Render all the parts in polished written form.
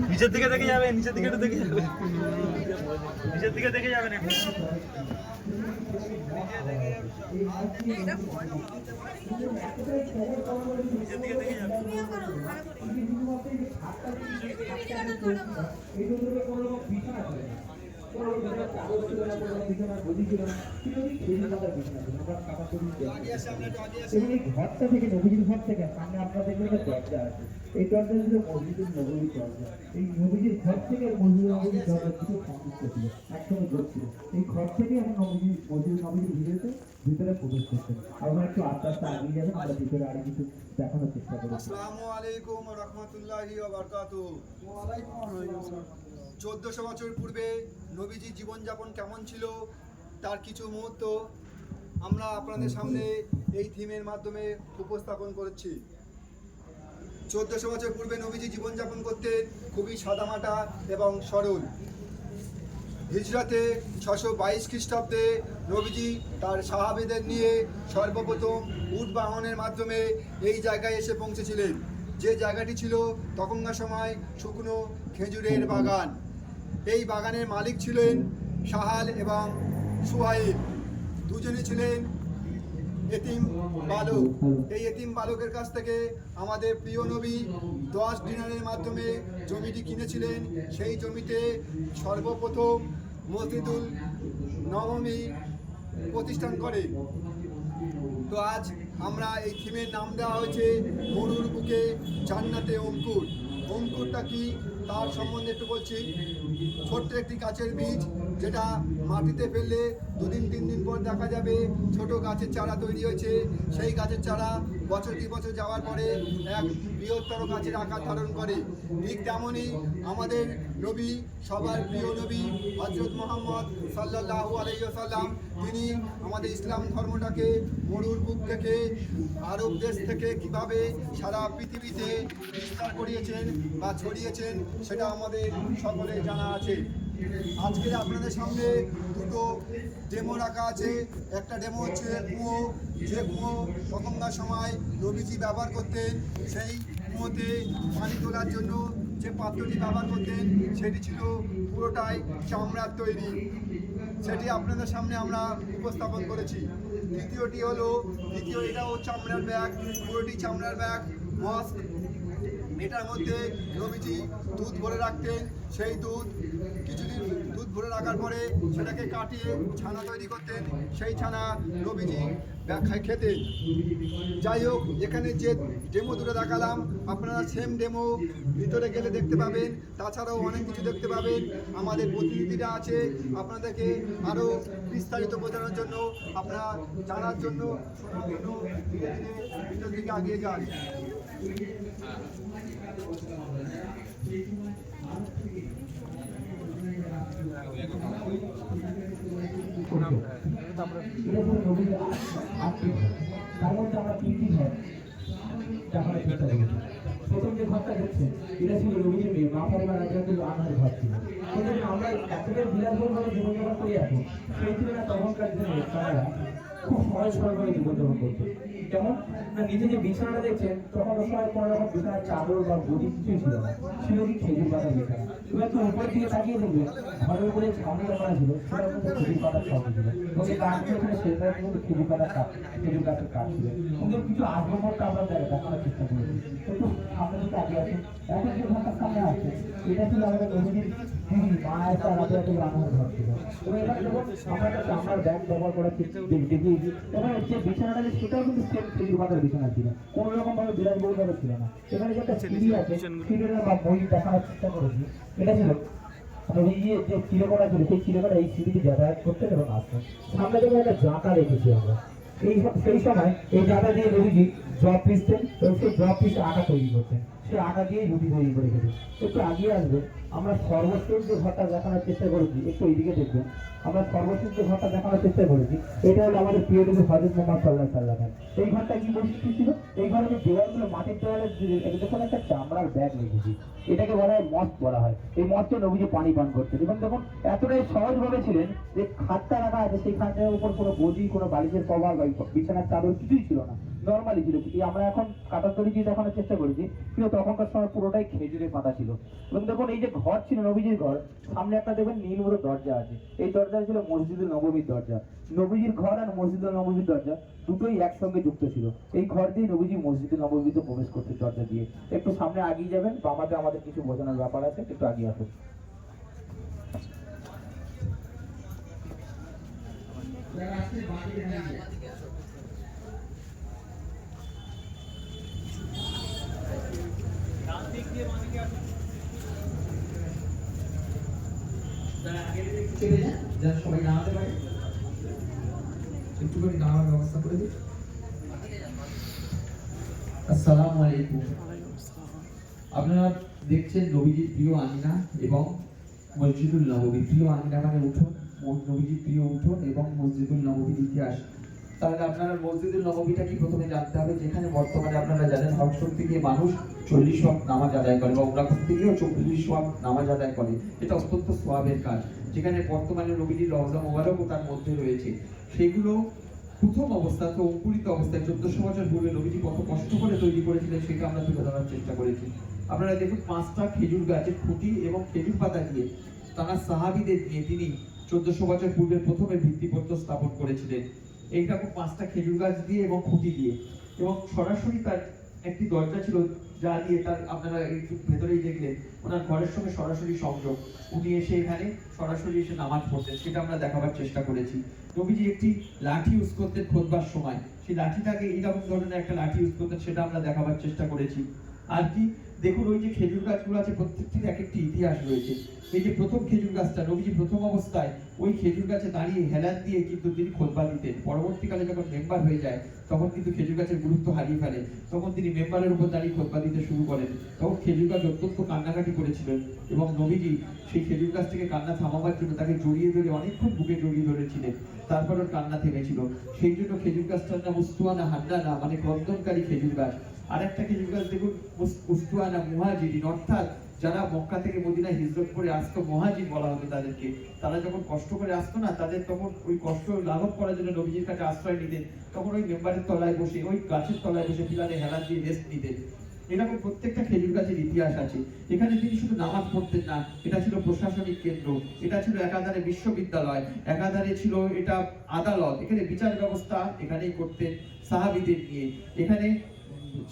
নিচের দিকে দেখে যাবে, নিচের দিকে একটু দেখে যাবে, নিচের দিকে দেখে যাবেন একটু। নিচের দিকে দেখে যাবে। ঘরটা থেকে নবীজির ঘর থেকে সামনে আপনাদের একটা দরজা আছে, এই দরজা ছিল মসজিদুল নববীর দরজা। এই নবীজির ঘর থেকে মসজিদুল নববীর দরজা থেকে সংযুক্ত ছিল, একসঙ্গে যোগ ছিল। এই ঘর থেকে এখন মসজিদুল নববীর ভিতরে প্রবেশ করতেন। আমরা একটু আস্তে আস্তে আগিয়ে যাবেন, আমরা ভিতরে আরো কিছু দেখানোর চেষ্টা করি। আসসালামু আলাইকুম ওয়া রাহমাতুল্লাহি ওয়া বারাকাতুহু। 1400 বছর পূর্বে নবীজির জীবনযাপন কেমন ছিল তার কিছু মুহূর্ত আমরা আপনাদের সামনে এই থিমের মাধ্যমে উপস্থাপন করেছি। 1400 বছর পূর্বে নবীজি জীবনযাপন করতেন খুবই সাদামাটা এবং সরল। হিজরাতে 622 খ্রিস্টাব্দে নবীজি তার সাহাবেদের নিয়ে সর্বপ্রথম উট বাহনের মাধ্যমে এই জায়গায় এসে পৌঁছেছিলেন, যে জায়গাটি ছিল তখনকার সময় শুকনো খেজুরের বাগান। এই বাগানের মালিক ছিলেন সাহাল এবং সুহাইল, দুজনই ছিলেন এতিম বালক। এই এতিম বালকের কাছ থেকে আমাদের প্রিয় নবী 10 দিনারের মাধ্যমে জমিটি কিনেছিলেন। সেই জমিতে সর্বপ্রথম মসজিদুল নববী প্রতিষ্ঠান করে। তো আজ আমরা এই থিমের নাম দেওয়া হয়েছে মরুর বুকে জান্নাতে অঙ্কুর। অঙ্কুরটা কি তার সম্বন্ধে একটু বলছি। ছোট্ট একটি গাছের বীজ, যেটা মাটিতে ফেললে 2-3 দিন পর দেখা যাবে ছোট গাছের চারা তৈরি হয়েছে। সেই গাছের চারা বছর কি বছর যাওয়ার পরে এক বৃহত্তর গাছের আকার ধারণ করে। ঠিক তেমনই আমাদের নবী, সবার প্রিয় নবী হযরত মুহাম্মদ সাল্লাল্লাহু আলাইহি ওয়াসাল্লাম, তিনি আমাদের ইসলাম ধর্মটাকে মরুর বুক থেকে, আরব দেশ থেকে কিভাবে সারা পৃথিবীতে বিস্তার করিয়েছেন বা ছড়িয়েছেন সেটা আমাদের সকলের জানা আছে। আজকে আপনাদের সামনে দুটো ডেমো রাখা আছে। একটা ডেমো হচ্ছে কুয়ো, যে কুয়ো তখনকার সময় নবীজি ব্যবহার করতেন। সেই কুয়োতে পানি তোলার জন্য যে পাত্রটি ব্যবহার করতেন সেটি ছিল পুরোটাই চামড়ার তৈরি, সেটি আপনাদের সামনে আমরা উপস্থাপন করেছি। দ্বিতীয় এটাও চামড়ার ব্যাগ, পুরোটি চামড়ার ব্যাগ, মস্ক। এটার মধ্যে নবীজি দুধ ভরে রাখতেন। সেই কিছুদিন দুধ ভরে রাখার পরে সেটাকে কাটিয়ে ছানা তৈরি করতেন। সেই ছানা নবীজি খেতেন। যাই হোক, এখানে যে ডেমো দুটো দেখালাম আপনারা সেম ডেমো ভিতরে গেলে দেখতে পাবেন। তাছাড়াও অনেক কিছু দেখতে পাবেন। আমাদের প্রতিনিধিরা আছে আপনাদেরকে আরও বিস্তারিত বোঝানোর জন্য, আপনারা জানার জন্য ভিতর দিকে আগিয়ে যান। প্রথম যে ঘরটা দেখছেন এটা ছিল নবীজির মেয়ে মা ফাতেমা রাদিয়াল্লাহু আনহার ঘর ছিল। আমরা এতটাই বিলাসবহুলভাবে জীবনযাপন করি এখন, সেই তুলনায় তখনকার দিনে তারা খুব সহজ সরলভাবে জীবনযাপন করতো। যেমন নিচে যে বিছানাটা দেখছেন, তখন সময় কোনো রকম বিছানার চাদর বা গদি কিছুই ছিল না, ছিল কি খেজুর পাতার বিছানা। এবার তো উপর দিকে তাকিয়ে দেখবেন ঘরের উপরে ছাউনিটা করা ছিল, সেটার মধ্যে খেজুর পাতার ছাউনি ছিল, এবং যে কাঠ ছিল সেটার মধ্যে খেজুর পাতার কাঠ, খেজুর গাছের কাঠ ছিল। ওদের কিছু আগ্রহটা আমরা দেখানোর চেষ্টা করেছি। একটু সামনে দিকে আগে আসে, এখন যে ঘরটার সামনে আছে এটা ছিল আমাদের নবীজির দিদি মা একটা রাদিয়াল্লাহু আনহার ঘর ছিল। এবং এবার যখন আমরা একটা চামড়ার ব্যাগ ব্যবহার করা দেখিয়েছি, এবং যে বিছানাটা সেটাও কিন্তু সেম খেজুর পাতার বিছানা ছিল, কোনো রকম ভাবে বিলাসবহুলভাবে ছিল না। এখানে যে একটা সিঁড়ি আছে, সিঁড়িটা বা বই দেখানোর চেষ্টা করেছি। এটা ছিল নবীজি যে চিরকোনা ছিল, সেই চিরকোনা এই সিঁড়িতে যাতায়াত করতেন এবং আসতেন। সামনে থেকে একটা জাঁতা রেখেছি আমরা। সেই সময় এই জাঁতা দিয়ে নবীজি জব পিসতেন এবং সেই জব পিসে আটা তৈরি করতেন। সেই আটা দিয়েই রুটি তৈরি করে খেতেন। একটু আগিয়ে আসবে, আমরা সর্বশেষ যে ঘরটা দেখানোর চেষ্টা করেছি, একটু এইদিকে দেখবেন। আমরা সর্বশেষ যে ঘরটা দেখানোর চেষ্টা করেছি, এটা হলো আমাদের প্রিয় নবী হযরত মুহাম্মদ সাল্লাল্লাহু আলাইহি ওয়াসাল্লাম। এই ঘরটা কি বৈশিষ্ট্য ছিল? এই ঘরের দেওয়ালগুলো মাটির দেওয়ালের দেখুন একটা চামড়ার ব্যাগ রেখেছি, এটাকে বলা হয় মস্ক বলা হয়। এই মস্কে নবীজি পানি পান করতেন। এবং দেখুন এতটাই সহজভাবে ছিলেন যে খাটটা রাখা আছে, সেই খাটের উপর কোনো গদি, কোনো বালিশের কভার বা বিছানার চাদর কিছুই ছিল না। নর্মালি ছিল। এই আমরা এখন কাটার দড়ি দিয়ে দেখানোর চেষ্টা করেছি, কিন্তু তখনকার সময় পুরোটাই খেজুরের পাতা ছিল। এবং দেখুন এই যে ঘর ছিল নবীজির ঘর, সামনে একটা দেখবেন নীল মতো দরজা আছে, এই দরজা ছিল মসজিদুল নববীর দরজা। নবীজির ঘর আর মসজিদুল নববীর দরজা দুটোই একসঙ্গে যুক্ত ছিল। এই ঘর দিয়ে নবীজি মসজিদুল নববীতে প্রবেশ করতে দরজা দিয়ে। একটু সামনে আগিয়ে যাবেন, বামাতে আমাদের কিছু বোঝানোর ব্যাপার আছে, একটু আগিয়ে আসুন। চলে যান, যারা সবাই দাঁড়াতে পারে, একটু করে দাঁড়ানোর ব্যবস্থা করে দিন। আসসালামু আলাইকুম। আপনারা দেখছেন নবীজির প্রিয় আমিনা এবং মসজিদুল নববী। প্রিয় আমিনা মানে উঠোন, নবীজির প্রিয় উঠোন এবং মসজিদুল নববীর ইতিহাস। তাহলে আপনারা মসজিদুল নববীটা কি প্রথমে জানতে হবে, যেখানে বর্তমানে আপনারা জানেন হজ করতে গিয়ে মানুষ 40 ওয়াক্ত নামাজ আদায় করে বা উমরা করতে গিয়েও 40 ওয়াক্ত নামাজ আদায় করে। এটা অত্যন্ত সওয়াবের কাজ, যেখানে বর্তমানে নবীজির রওজা মোবারকও তার মধ্যে রয়েছে। সেগুলো প্রথম অবস্থা তো অঙ্কুরিত অবস্থায় 1400 বছর পূর্বে নবীজি কত কষ্ট করে তৈরি করেছিলেন সেটা আমরা তুলে ধরার চেষ্টা করেছি। আপনারা দেখুন 5টা খেজুর গাছের খুঁটি এবং খেজুর পাতা দিয়ে তারা সাহাবীদের নিয়ে তিনি 1400 বছর পূর্বে প্রথমে ভিত্তিপ্রস্তর স্থাপন করেছিলেন। এইরকম 5টা খেজুর গাছ দিয়ে এবং খুঁটি দিয়ে, এবং সরাসরি তার একটি দরজা ছিল যা দিয়ে তার আপনারা একটু ভেতরেই দেখলেন ওনার ঘরের সঙ্গে সরাসরি সংযোগ। উনি এসে এখানে সরাসরি এসে নামাজ পড়তেন, সেটা আমরা দেখাবার চেষ্টা করেছি। নবীজি একটি লাঠি ইউজ করতেন খুতবার সময়, সেই লাঠিটাকে এইরকম ধরনের একটা লাঠি ইউজ করতেন, সেটা আমরা দেখাবার চেষ্টা করেছি। আর কি দেখুন ওই যে খেজুর গাছগুলো আছে প্রত্যেকটির এক একটি ইতিহাস রয়েছে। এই যে প্রথম খেজুর গাছটা নবীজি প্রথম অবস্থায় ওই খেজুর গাছে দাঁড়িয়ে হেলান দিয়ে কিন্তু তিনি খুতবা দিতেন। পরবর্তীকালে যখন মেম্বার হয়ে যায় তখন কিন্তু খেজুর গাছের গুরুত্ব হারিয়ে ফেলে, তখন তিনি মেম্বারের উপর দাঁড়িয়ে খুতবা দিতে শুরু করেন। তখন খেজুর গাছ অত্যন্ত কান্নাকাটি করেছিলেন এবং নবীজি সেই খেজুর গাছ থেকে কান্না থামাবার জন্য তাকে জড়িয়ে ধরে অনেকক্ষণ বুকে জড়িয়ে ধরেছিলেন, তারপর ওর কান্না থেমেছিল। সেই জন্য খেজুর গাছটার নাম উস্তুয়ানা হান্নানা, মানে ক্রন্দনকারী খেজুর গাছ। আর একটা খেজুর গাছ দেখুন উস্তুয়ানা মুহাজিরিন, অর্থাৎ যারা মক্কা থেকে মদিনায় হিজরত করে আসতো মুহাজির বলা হতো তাদেরকে। তারা যখন কষ্ট করে আসতো না, তাদের তখন ওই কষ্ট লাঘব করার জন্য নবীজির কাছে আশ্রয় নিতেন। তখন ওই মেম্বারের তলায় বসে, ওই গাছের তলায় বসে পিলারে হেলান দিয়ে রেস্ট নিতেন। এরকম প্রত্যেকটা খেজুর গাছের ইতিহাস আছে। এখানে তিনি শুধু নামাজ পড়তেন না, এটা ছিল প্রশাসনিক কেন্দ্র, এটা ছিল একাধারে বিশ্ববিদ্যালয়, একাধারে ছিল এটা আদালত। এখানে বিচার ব্যবস্থা এখানেই করতেন সাহাবীদের নিয়ে। এখানে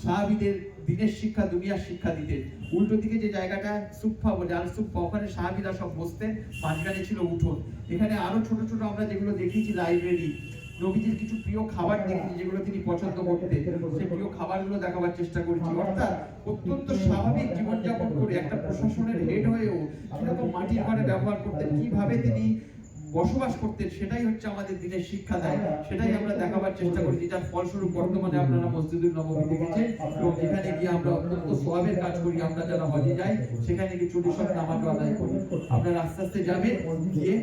সাহাবীদের দিনের শিক্ষা দুনিয়ার শিক্ষা দিতেন। উল্টো দিকে যে জায়গাটা সুফা বলে, আল সুফা, ওখানে সাহাবীরা সব বসতেন, মাঝখানে ছিল উঠোন। এখানে আরো ছোট ছোট আমরা যেগুলো দেখেছি লাইব্রেরি, নবীজির কিছু প্রিয় খাবার দেখেছি যেগুলো তিনি পছন্দ করতেন, সেই প্রিয় খাবারগুলো দেখাবার চেষ্টা করেছি। অর্থাৎ অত্যন্ত স্বাভাবিক জীবনযাপন করে একটা প্রশাসনের হেড হয়েও কিরকম মাটির ঘরে ব্যবহার করতেন, কিভাবে তিনি বসবাস করতেন, সেটাই হচ্ছে আমাদের দিনের শিক্ষা দেয়, সেটাই আমরা দেখাবার চেষ্টা করেছি। যার ফলস্বরূপ বর্তমানে আপনারা মসজিদুল নববী দেখেছেন, এবং যেখানে গিয়ে আমরা অত্যন্ত সওয়াবের কাজ করি। আমরা যারা হজে যাই সেখানে গিয়ে 40 ওয়াক্ত নামাজ আদায় করি। আপনারা আস্তে আস্তে যাবেন, গিয়ে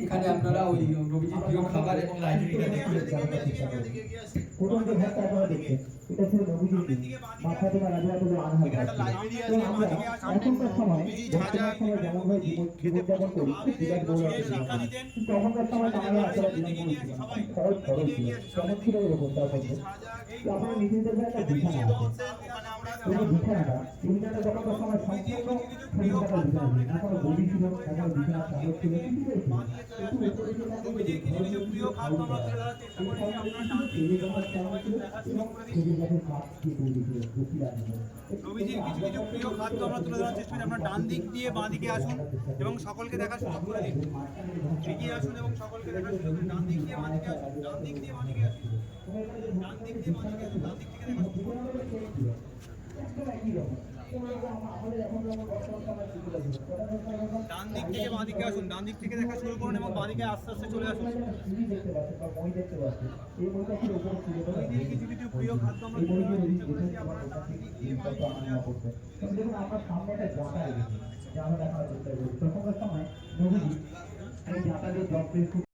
এখানে আপনারা ওই নবীজির প্রিয় খাবার এবং লাইব্রেরিটা দেখবেন। এটা ছিল নবীজির দিন, মা ফাতেমা রাদিয়াল্লাহু আনহা। তো আমরা এখনকার সময় বর্তমান সময় যেমন ভাবে জীবনযাপন করি, বিরাট বড় একটা জীবন। তখনকার সময় আমরা আসলে জীবন করেছিলাম খরচ ছিল, কেমন ছিল এরকম তার মধ্যে। তো আপনারা নিজেদের একটা বিছানা আছে, এই বিছানাটা তখনকার সময় সম্পূর্ণ পরিষ্কার বিছানা ছিল, না কোনো গদি ছিল, না কোনো বিছানার চাদর ছিল, কিছুই ছিল না। একটু উপরে ছিল নবীজির কিছু প্রিয় খাদ্য আমরা দেখার চেষ্টা করেছি। আপনারা নবীজির কিছু কিছু প্রিয় খাদ্য আমরা তুলে ধরার চেষ্টা করি। আপনার ডান দিক দিয়ে বাঁ দিকে আসুন এবং সকলকে দেখার সুযোগ করে দিন। এগিয়ে আসুন এবং সকলকে দেখার সুযোগ দিন। ডান দিক দিয়ে বাঁ দিকে আসুন, ডান দিক দিয়ে বাঁ দিকে আসুন, ডান দিক দিয়ে বাঁ দিকে আসুন, ডান দিক থেকে দেখার সুযোগ করুন। ডান দিক থেকে বাঁ দিকে আসুন, ডান দিক থেকে দেখা শুরু করুন এবং বাঁ দিকে আস্তে আস্তে চলে আসুন। নবীজির কিছু কিছু প্রিয় খাদ্য আমরা তুলে ধরার চেষ্টা করেছি। আপনারা ডান দিক দিয়ে বাঁ দিকে চলে আসুন। দেখুন আমার সামনে একটা জাতা রেখেছি, যা আমরা দেখার চেষ্টা করি। তখনকার সময় নবীজি এই জাতা দিয়ে